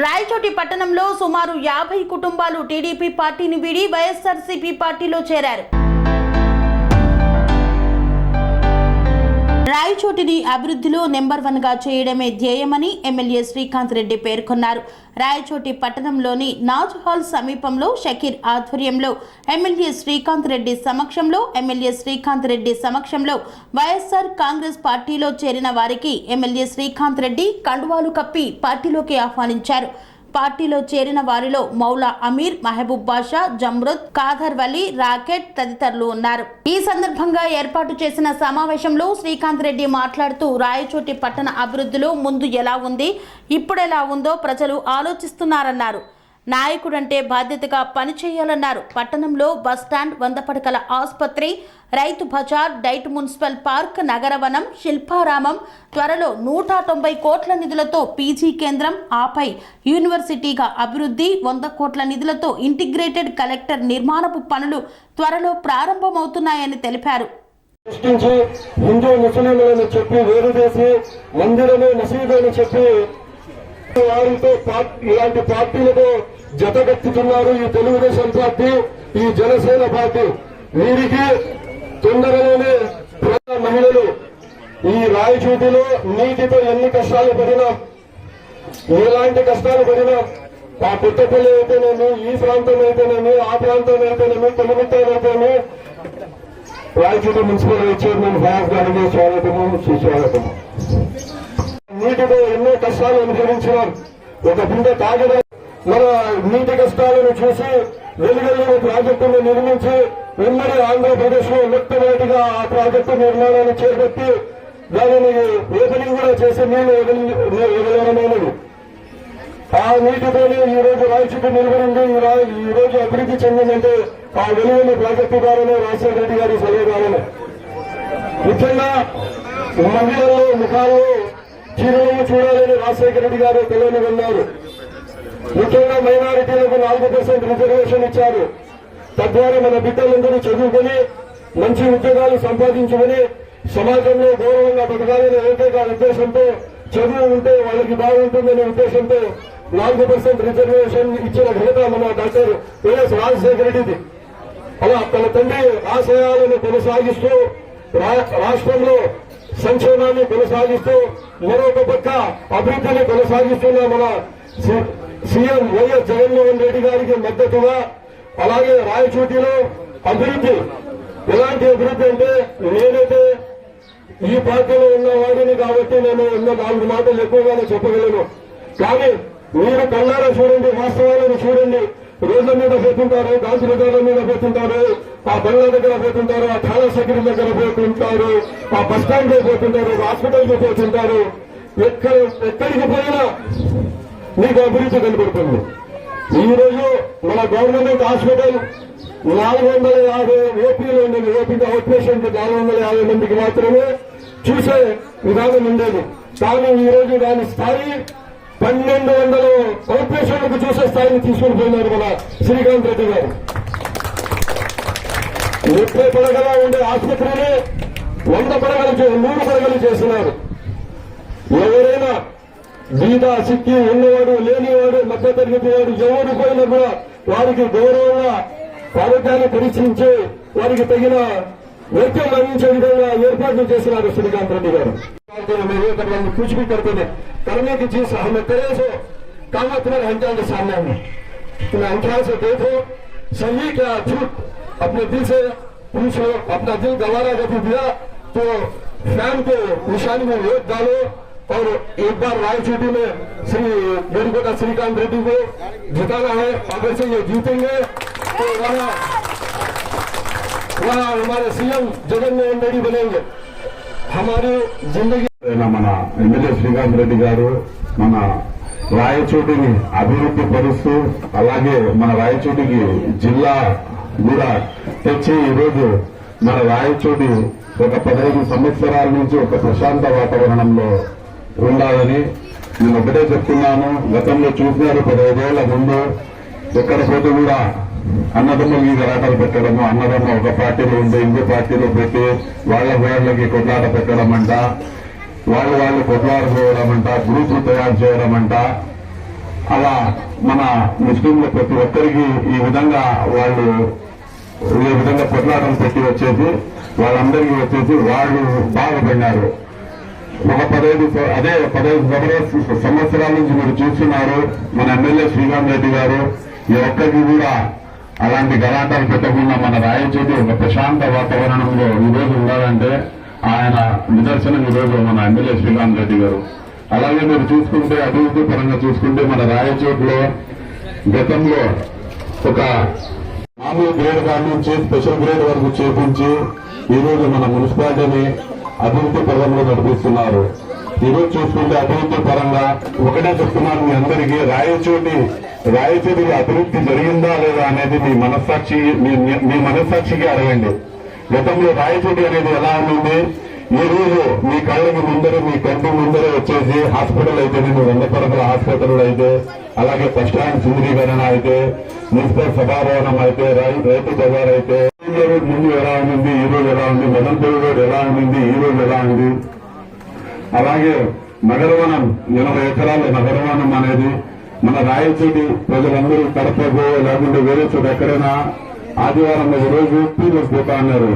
రాయచోటి పట్టణంలో సుమారు 50 కుటుంబాలు టీడీపీ పార్టీని వీడి వైఎస్ఆర్సీపీ పార్టీలో చేరారు. రాయచోటిని అభివృద్ధిలో నెంబర్ 1 గా చేయడమే ధ్యేయమని ఎమ్మెల్యే శ్రీకాంత్ రెడ్డి పేర్కొన్నారు. రాయచోటి పట్టణంలోని నాజ్ హాల్ సమీపంలో షకీర్ ఆధ్వర్యంలో ఎమ్మెల్యే శ్రీకాంత్ రెడ్డి సమక్షంలో వైఎస్ఆర్ కాంగ్రెస్ పార్టీలో చేరిన వారికి ఎమ్మెల్యే శ్రీకాంత్ రెడ్డి కండువాలు కప్పి పార్టీలోకి ఆహ్వానించారు. పార్టీలో చేరిన వారిలో మౌలా అమీర్, మహబూబ్ బాషా, జమ్రుద్, కాదర్ వలి, రాకెట్ తదితరులు ఉన్నారు. ఈ సందర్భంగా ఏర్పాటు చేసిన సమావేశంలో శ్రీకాంత్ రెడ్డి మాట్లాడుతూ రాయచోటి పట్టణ అభివృద్ధిలో ముందు ఎలా ఉంది, ఇప్పుడు ఎలా ఉందో ప్రజలు ఆలోచిస్తున్నారన్నారు. నాయకుడంటే బాధ్యతగా పనిచేయాలన్నారు. పట్టణంలో బస్టాండ్, 100 పడకల ఆసుపత్రి, రైతు బజార్, డైట్, మున్సిపల్ పార్క్, నగరవనం, శిల్పారామం, త్వరలో 190 కోట్ల నిధులతో పీజీ కేంద్రం, ఆపై యూనివర్సిటీగా అభివృద్ధి, 100 కోట్ల నిధులతో ఇంటిగ్రేటెడ్ కలెక్టర్ నిర్మాణపు పనులు త్వరలో ప్రారంభమవుతున్నాయని తెలిపారు. హిందూ ముస్లింలను చెప్పి వేరు చేసి మందిరము మసీదులను చెప్పి వారితో ఇలాంటి పార్టీలతో జతగట్టుతున్నారు ఈ తెలుగుదేశం పార్టీ, ఈ జనసేన పార్టీ. వీరికి తొందరలోనే మహిళలు ఈ రాయచోటిలో నీటితో ఎన్ని కష్టాలు పడినా, ఎలాంటి కష్టాలు పడినా, ఆ పుట్టపల్లి అయితేనేమి, ఈ ప్రాంతం అయితేనేమి, ఆ ప్రాంతం అయితేనేమి, కొనుమిట్టాలు అయితేనేమి, రాయచోటి మున్సిపల్ చైర్మన్ ఫయాజ్ గారికి స్వాగతము, సుస్వాగతము. నీటితో ఎన్నో కష్టాలు అనుభవించినాం. ఒక బిందె తాగడం మన నీటి కష్టాలను చూసి వెలుగల్లిన ప్రాజెక్టును నిర్మించి ఉమ్మడి ఆంధ్రప్రదేశ్ లో మొట్టమొదటిగా ఆ ప్రాజెక్టు నిర్మాణాన్ని చేపట్టి దానిని ఓపెనింగ్ కూడా చేసి నీళ్లు వదలమైనది. ఆ నీటితోనే ఈ రోజు రాయచోటి నిలబడింది. ఈ రోజు అభివృద్ధి చెందిందంటే ఆ వెలుగుని ప్రాజెక్టు ద్వారానే, రాజశేఖర రెడ్డి గారి సలహా ద్వారానే. ముఖ్యంగా మహిళల్లో ముఖాల్లో చిరునవ్వు చూడాలని రాజశేఖర రెడ్డి గారు పిల్లలు ఉన్నారు. ముఖ్యంగా మైనారిటీలకు 4% రిజర్వేషన్ ఇచ్చారు. తద్వారా మన బిడ్డలందరూ చదువుకొని మంచి ఉద్యోగాలు సంపాదించుకుని సమాజంలో గౌరవంగా బతకాలనే ఏకైక ఉద్దేశంతో, చదువు ఉంటే వాళ్ళకి బాగుంటుందనే ఉద్దేశంతో 4% రిజర్వేషన్ ఇచ్చిన ఘనత మన డాక్టర్ వైఎస్ రాజశేఖర రెడ్డిది. అలా తన తండ్రి ఆశయాలను కొనసాగిస్తూ రాష్ట్రంలో సంక్షేమాన్ని కొనసాగిస్తూ మరొక పక్క అభివృద్ధిని కొనసాగిస్తున్న మన సీఎం వైఎస్ జగన్మోహన్ రెడ్డి గారికి మద్దతుగా, అలాగే రాయచోటిలో అభివృద్ధి, ఎలాంటి అభివృద్ధి అంటే, నేనైతే ఈ పార్టీలో ఉన్న వాడిని కాబట్టి నేను ఉన్న 4 మాటలు ఎక్కువగానే చెప్పగలను. కానీ మీరు కళ్ళారా చూడండి, వాస్తవాలను చూడండి. రోడ్ల మీద పోతుంటారు, గాంధీ నగర్ల మీద పోతుంటారు, ఆ బంగ్లా దగ్గర పోతుంటారు, ఆ థానా సెక్రటరీ దగ్గర పోతుంటారు, ఆ బస్ స్టాండ్ లో పోతుంటారు, హాస్పిటల్కి పోతుంటారు. ఎక్కడికి పోయినా మీకు అభివృద్ధి కనబడుతుంది. ఈ రోజు మన గవర్నమెంట్ హాస్పిటల్ 450 ఓపీలు ఉండేది. ఓపీ అవుట్ పేషెంట్ 450 మందికి మాత్రమే చూసే విధానం ఉండేది. కానీ ఈ రోజు దాని స్థాయి 1200 అవుట్ పేషెంట్లకు చూసే స్థాయిని తీసుకుని పోయినారు మన శ్రీకాంత్ రెడ్డి గారు. 30 పడగల ఉండే ఆసుపత్రిని 100 పడగలు 3 పడగలు చేస్తున్నారు. ఎవరైనా బీద, సిక్కి, ఉన్నవాడు, లేనివాడు, మధ్యతరగతి వాడు ఎవరు పోయినా కూడా వారికి గౌరవంగా ఆరోగ్యాన్ని పరీక్షించి వారికి తగిన వైద్యం అందించే విధంగా ఏర్పాట్లు చేస్తున్నారు శ్రీకాంత్ రెడ్డి గారు. कुछ भी करते थे, करने की चीज हमें करे सो काम तुम्हारे हंजान के सामने है. तुम्हें अंतराल से देखो, सही क्या झूठ अपने दिल से पूछो. अपना दिल गवारा कभी दिया तो फैन को निशानी में वोट डालो और एक बार रायचोटी में मेरी श्रीकांत रेड्डी को जिताना है. अगर से ये जीतेंगे तो वहाँ हमारे सीएम जगनमोहन रेड्डी बनेंगे. हमारी जिंदगी మన ఎమ్మెల్యే శ్రీకాంత్ రెడ్డి గారు మన రాయచోటిని అభివృద్ధి పరుస్తూ, అలాగే మన రాయచోటికి జిల్లా కూడా తెచ్చి ఈరోజు మన రాయచోటి ఒక 15 సంవత్సరాల నుంచి ఒక ప్రశాంత వాతావరణంలో ఉండాలని నేను ఒకటే చెప్తున్నాను. గతంలో చూసినారు 15 ఏళ్ల ముందు ఎక్కడ పోతే కూడా అన్నదమ్ముల మీద రాటలు పెట్టడము, అన్నదమ్మ ఒక పార్టీలో ఉండి ఇంకో పార్టీలో పెట్టి వాళ్ళకి కొట్లాట పెట్టడం అంట, వాళ్ళు కొట్లాడుకోవడం అంట, గ్రూపులు తయారు చేయడం అంట. అలా మన ముస్లింలు ప్రతి ఒక్కరికి ఈ విధంగా వాళ్ళు ఈ విధంగా పొట్లాటం పెట్టి వచ్చేసి వాళ్ళందరికీ వచ్చేసి వాళ్ళు బాగుపడినారు. ఒక 15 సంవత్సరాల నుంచి మీరు చూస్తున్నారు. మన ఎమ్మెల్యే శ్రీకాంత్ రెడ్డి గారు ఈ ఒక్కరికి కూడా అలాంటి గలాటాలు పెట్టకుండా మన రాయచోటి ఒక ప్రశాంత వాతావరణంలో ఈ రోజు ఉండాలంటే ఆయన నిదర్శనం ఈ రోజు మన ఎమ్మెల్యే శ్రీకాంత్ రెడ్డి గారు. అలాగే మీరు చూసుకుంటే అభివృద్ధి పరంగా చూసుకుంటే మన రాయచోటిలో గతంలో ఒక మామూలు గ్రేడ్ కాడి నుంచి స్పెషల్ గ్రేడ్ వరకు చేపించి ఈ రోజు మన మున్సిపాలిటీని అభివృద్ధి పరంలో నడిపిస్తున్నారు. ఈ రోజు చూసుకుంటే అభివృద్ధి పరంగా ఒకటే చెప్తున్నాను మీ అందరికీ, రాయచోటిలో అభివృద్ధి జరిగిందా లేదా అనేది మీ మనస్సాక్షికి అడగండి. గతంలో రాయచోటి అనేది ఎలా ఉంది, ఈ రోజు మీ కళ్ళకి ముందర మీ కంటి ముందర వచ్చేసి హాస్పిటల్ అయితేనేమి, 100 పడకల హాస్పిటల్ అయితే, అలాగే బస్ స్టాండ్ సుందరీకరణ అయితే, మున్సిపల్ సభాభవనం అయితే, రైతు బజార్ అయితే, ముందు ఎలా ఉంది, ఈ రోజు ఎలా ఉంది, మదనపల్లి రోడ్ ఎలా ఉంది, ఈ రోజు ఎలా ఉంది. అలాగే నగరవనం 80 ఎకరాల నగరవనం అనేది మన రాయచోటి ప్రజలందరూ కడపకు లేకుంటే వేరే చోట ఎక్కడైనా ఆదివారం ఒక రోజు టూర్లకు పోతా అన్నారు.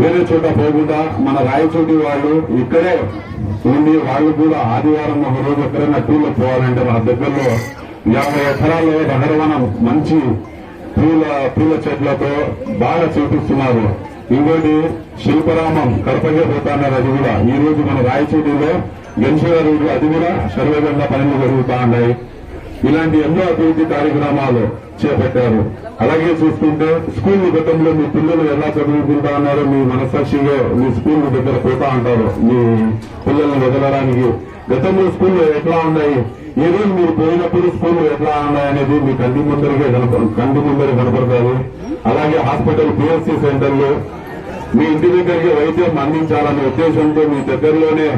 వేరే చోట పోకుండా మన రాయచోటి వాళ్ళు ఇక్కడే ఉండి వాళ్ళు కూడా ఆదివారం ఒక రోజు ఎక్కడైనా టూర్లకు పోవాలంటే మన దగ్గరలో 50 ఎకరాల్లో నగరవనం మంచి పూల చెట్లతో బాగా చూపిస్తున్నారు. ఇంకోటి శిల్పరామం కడపగే పోతున్నారు. అది కూడా ఈ రోజు మన రాయచోటిలో గెలిచిన రోజు అది కూడా శరవేగంగా పనులు జరుగుతా ఉన్నాయి. ఇలాంటి ఎన్నో అభివృద్ధి కార్యక్రమాలు చేపట్టారు. అలాగే చూసుకుంటే స్కూల్ గతంలో మీ పిల్లలు ఎలా చదువుకుంటా ఉన్నారో మీ మనస్సాక్షిగా మీ స్కూల్ దగ్గర పోతా ఉంటారు మీ పిల్లల్ని వదలడానికి. గతంలో స్కూళ్ళు ఎట్లా ఉన్నాయి, ఈ రోజు మీరు పోయినప్పుడు స్కూళ్ళు ఎట్లా ఉన్నాయనేది మీ కంటి ముందరే కనపడతారు. అలాగే హాస్పిటల్ పిఎస్సి సెంటర్లు మీ ఇంటి దగ్గరికి వైద్యం అందించాలనే ఉద్దేశంతో మీ దగ్గరలోనే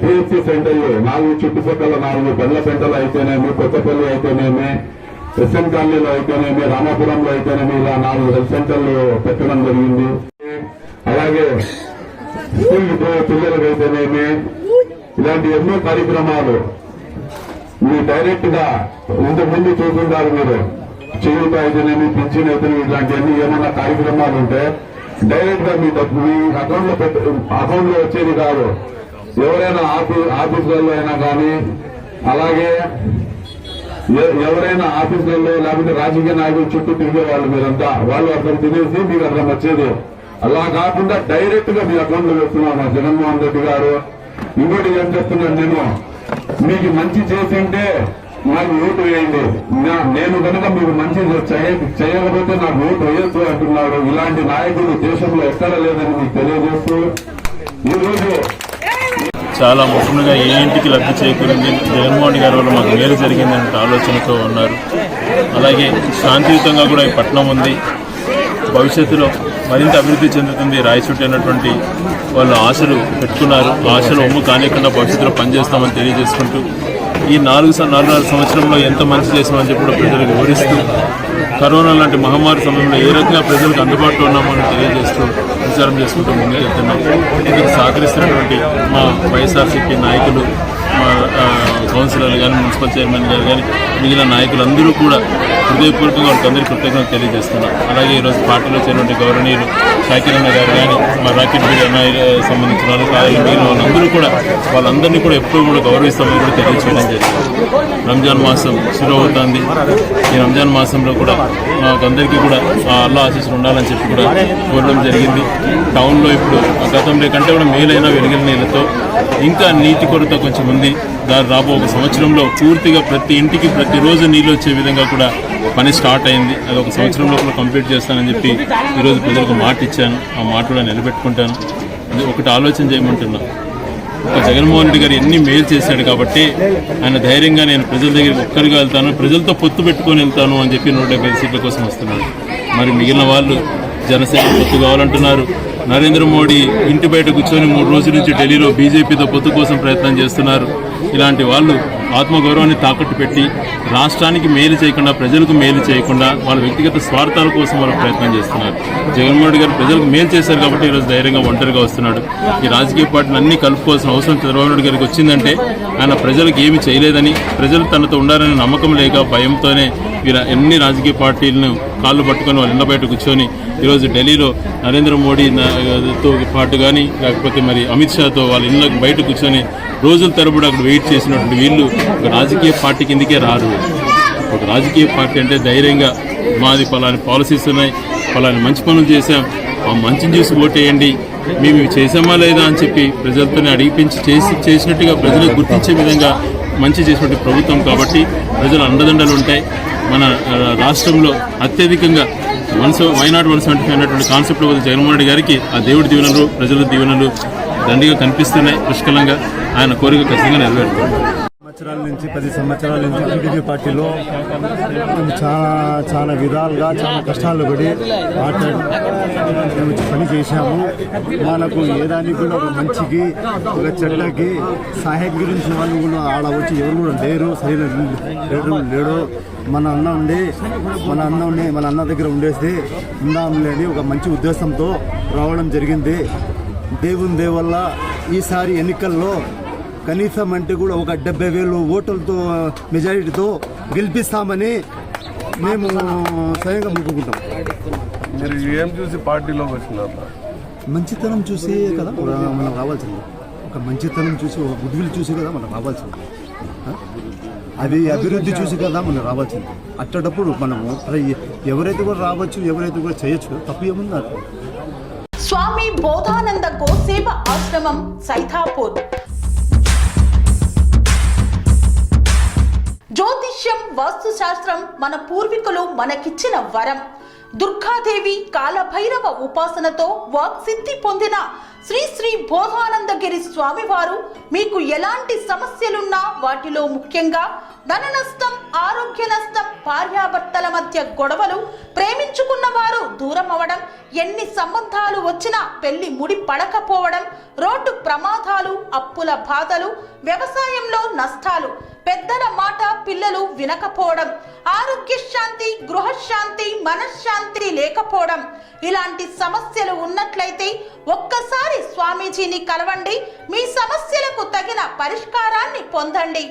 పిఎస్సి సెంటర్లు 4 చుట్టుపక్కల 4 పెంటలు అయితేనేమి, కొత్తపల్లి అయితేనేమి, ఎస్ఎన్ కాలనీలో అయితేనేమి, రామాపురంలో అయితేనేమి ఇలా 4 హెల్త్ సెంటర్లు పెట్టడం జరిగింది. అలాగే స్కూల్ పిల్లలకు అయితేనేమి ఇలాంటి ఎన్నో కార్యక్రమాలు మీ డైరెక్ట్ గా ఇంతకుముందు చూస్తుంటారు. మీరు చేయూత అయితేనేమి, పింఛన్ అయితేనేమి ఇలాంటివన్నీ ఏమైనా కార్యక్రమాలు ఉంటే డైరెక్ట్ గా మీ అకౌంట్ లో వచ్చేది కాదు. ఎవరైనా ఆఫీసులలో అయినా కానీ, అలాగే ఎవరైనా ఆఫీసులలో లేకపోతే రాజకీయ నాయకులు చుట్టూ తిరిగే వాళ్ళు మీరంతా, వాళ్ళు అక్కడ తినేసి మీకు అక్కడ వచ్చేది. అలా కాకుండా డైరెక్ట్ గా మీ అకౌంట్ లో వేస్తున్నారు జగన్మోహన్ రెడ్డి గారు. ఇంకోటి ఏం చెప్తున్నాను, నేను మీకు మంచి చేసింటే నాకు ఓటు వేయండి, నేను కనుక మీకు మంచి చేయకపోతే నాకు ఓటు వేయొచ్చు అంటున్నారు. ఇలాంటి నాయకులు దేశంలో ఎక్కడ లేదని మీకు తెలియజేస్తూ ఈరోజు చాలా ముఖ్యంగా ఏ ఇంటికి లబ్ధి చేకూరింది, జగన్మోహన్ గారి వల్ల మాకు మేలు జరిగిందనే ఆలోచనతో ఉన్నారు. అలాగే శాంతియుతంగా కూడా ఈ పట్టణం ఉంది, భవిష్యత్తులో మరింత అభివృద్ధి చెందుతుంది రాయచోటి అన్నటువంటి వాళ్ళు ఆశలు పెట్టుకున్నారు. ఆశలు ఒమ్ము కానికుండా భవిష్యత్తులో పనిచేస్తామని తెలియజేసుకుంటూ ఈ 4 సంవత్సరంలో ఎంత మంచి చేసామని చెప్పి కూడా ప్రజలకు వివరిస్తూ కరోనా లాంటి మహమ్మారి సమయంలో ఏ రకంగా ప్రజలకు అందుబాటులో ఉన్నామని తెలియజేస్తూ ప్రచారం చేసుకుంటూ ముందుకు వెళ్తున్నాం. ఇందుకు సహకరిస్తున్నటువంటి మా వైఎస్ఆర్సీపీ నాయకులు, మా కౌన్సిలర్లు కానీ, మున్సిపల్ చైర్మన్ గారు కానీ, మిగిలిన నాయకులందరూ కూడా హృదయపూర్వకంగా వాళ్ళందరికీ కృతజ్ఞతలు తెలియజేస్తున్నాం. అలాగే ఈరోజు పార్టీలో చేరినటువంటి గౌరవనీయులు షాకిరన్న గారు కానీ, మా రాకెట్ బీడ్ సంబంధించిన వాళ్ళు, మిగిలిన వాళ్ళందరూ కూడా వాళ్ళందరినీ కూడా ఎప్పుడూ కూడా గౌరవిస్తామని కూడా తెలియజేయడం జరిగింది. రంజాన్ మాసం శురు అవుతుంది. ఈ రంజాన్ మాసంలో కూడా మాకందరికీ కూడా అల్లా ఆశీస్సులు ఉండాలని చెప్పి కూడా కోరడం జరిగింది. టౌన్లో ఇప్పుడు గతంలో కంటే కూడా మేలైన వెలిగిన నీళ్ళతో ఇంకా నీటి కొరత కొంచెం ఉంది. దాని రాబో ఒక సంవత్సరంలో పూర్తిగా ప్రతి ఇంటికి ప్రతిరోజు నీళ్ళు వచ్చే విధంగా కూడా పని స్టార్ట్ అయింది. అది ఒక సంవత్సరంలో కూడా కంప్లీట్ చేస్తానని చెప్పి ఈరోజు ప్రజలకు మాట ఇచ్చాను. ఆ మాట కూడా నిలబెట్టుకుంటాను. అది ఒకటి ఆలోచన చేయమంటున్నా, ఒక జగన్మోహన్ రెడ్డి గారు ఎన్ని మేలు చేశాడు కాబట్టి ఆయన ధైర్యంగా నేను ప్రజల దగ్గరికి ఒక్కరిగా వెళ్తాను, ప్రజలతో పొత్తు పెట్టుకొని వెళ్తాను అని చెప్పి 175 సీట్ల కోసం వస్తున్నాడు. మరి మిగిలిన వాళ్ళు జనసేన పొత్తు కావాలంటున్నారు. నరేంద్ర మోడీ ఇంటి బయట కూర్చొని 3 రోజుల నుంచి ఢిల్లీలో బీజేపీతో పొత్తు కోసం ప్రయత్నం చేస్తున్నారు. ఇలాంటి వాళ్ళు ఆత్మగౌరవాన్ని తాకట్టు పెట్టి రాష్ట్రానికి మేలు చేయకుండా, ప్రజలకు మేలు చేయకుండా వాళ్ళ వ్యక్తిగత స్వార్థాల కోసం వాళ్ళు ప్రయత్నం చేస్తున్నారు. జగన్మోహన్ రెడ్డి గారు ప్రజలకు మేలు చేశారు కాబట్టి ఈరోజు ధైర్యంగా ఒంటరిగా వస్తున్నాడు. ఈ రాజకీయ పార్టీని అన్ని కలుపుకోవాల్సిన అవసరం చంద్రబాబు నాయుడు గారికి వచ్చిందంటే ఆయన ప్రజలకు ఏమి చేయలేదని, ప్రజలు తనతో ఉండాలనే నమ్మకం లేక భయంతోనే వీరు ఎన్ని రాజకీయ పార్టీలను కాళ్ళు పట్టుకొని వాళ్ళ ఇళ్ల బయట కూర్చొని ఈరోజు ఢిల్లీలో నరేంద్ర మోడీతో పాటు కానీ లేకపోతే మరి అమిత్ షాతో వాళ్ళ ఇళ్ళకి బయట కూర్చొని రోజుల తరబడి అక్కడ వెయిట్ చేసినటువంటి వీళ్ళు ఒక రాజకీయ పార్టీ కిందకే రారు. ఒక రాజకీయ పార్టీ అంటే ధైర్యంగా మాది పలాని పాలసీస్ ఉన్నాయి, పలాని మంచి పనులు చేశాం, ఆ మంచిని చూసి ఓటేయండి, మేము ఇవి చేసామా లేదా అని చెప్పి ప్రజలతోనే అడిగిపించి చేసినట్టుగా ప్రజలకు గుర్తించే విధంగా మంచి చేసినటువంటి ప్రభుత్వం కాబట్టి ప్రజల అండదండలు ఉంటాయి. మన రాష్ట్రంలో అత్యధికంగా వైనాట్ 175 అన్నటువంటి కాన్సెప్ట్ వల్ల జగన్మోహన్ రెడ్డి గారికి ఆ దేవుడి దీవెనలు, ప్రజల దీవెనలు దండిగా కనిపిస్తున్నాయి. పుష్కలంగా ఆయన కోరిక ఖచ్చితంగా నెరవేరుతుంది. నుంచి 10 సంవత్సరాల నుంచి టీడీపీ పార్టీలో చాలా విధాలుగా చాలా కష్టాలు పడి మేము పని చేశాము. మనకు ఏదానికి కూడా ఒక మంచికి ఒక చెడ్డకి సహాయం గురించి వాళ్ళు కూడా ఆడ వచ్చి ఎవరు కూడా లేరు, సరైన లేడు. మన అన్న దగ్గర ఉండేసి ఉందాంలేని ఒక మంచి ఉద్దేశంతో రావడం జరిగింది. దేవుని దయ వల్ల ఈసారి ఎన్నికల్లో కనీసం అంటే కూడా ఒక 70,000 ఓట్లతో మెజారిటీతో గెలిపిస్తామని మేము స్వయంగా మొక్కుకుంటాం. మీరు ఏం చూసి పార్టీలోకి వచ్చినారు? మంచితనం చూసి కదా మనం రావాల్సింది. ఒక మంచితనం చూసి, ఒక గుడ్విల్ చూసి కదా మనం రావాల్సింది. అది అభివృద్ధి చూసి కదా మనం రావాల్సింది. అట్టేటప్పుడు మనము ఎవరైతే కూడా రావచ్చు, ఎవరైతే కూడా చేయొచ్చు, తప్పు ఏముంది? స్వామి బోధానంద గోసేవ ఆశ్రమం సైథాపూర్. జ్యోతిష్యం, వాస్తుశాస్త్రం మన పూర్వీకులు మనకిచ్చిన వరం. దుర్గాదేవి, కాలభైరవ ఉపాసనతో వాక్సిద్ధి పొందిన శ్రీ శ్రీ బోధానందగిరి స్వామివారు మీకు ఎలాంటి సమస్యలున్నా, వాటిలో ముఖ్యంగా ధన నష్టం, ఆరోగ్య నష్టం, భార్యాభర్తల మధ్య గొడవలు, ప్రేమించుకున్న వారు దూరం అవడం, ఎన్ని సంబంధాలు వచ్చినా పెళ్లి ముడి పడకపోవడం, రోడ్డు ప్రమాదాలు, అప్పుల బాధలు, వ్యవసాయంలో నష్టాలు, పెద్దల మాట పిల్లలు వినకపోవడం, ఆరోగ్య శాంతి, గృహశాంతి, మనశ్శాంతి లేకపోవడం, ఇలాంటి సమస్యలు ఉన్నట్లయితే ఒక్కసారి స్వామీజీని కలవండి. మీ సమస్యలకు తగిన పరిష్కారాన్ని పొందండి.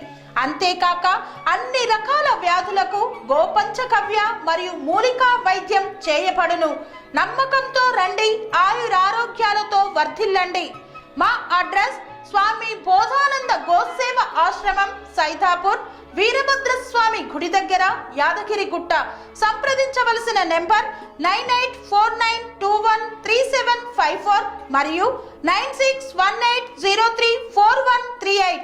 అంతేకాక అన్ని రకాల వ్యాధులకు గోపంచకవ్య మరియు మూలికా వైద్యం చేయబడును. నమ్మకంతో రండి, ఆయురారోగ్యాలతో వర్ధిల్లండి. మా అడ్రస్ స్వామి బోధానంద గోసేవ ఆశ్రమం, సైథాపూర్, వీరభద్రస్వామి గుడి దగ్గర, యాదగిరిగుట్ట. సంప్రదించవలసిన నెంబర్ 9849213754 మరియు 9618034138.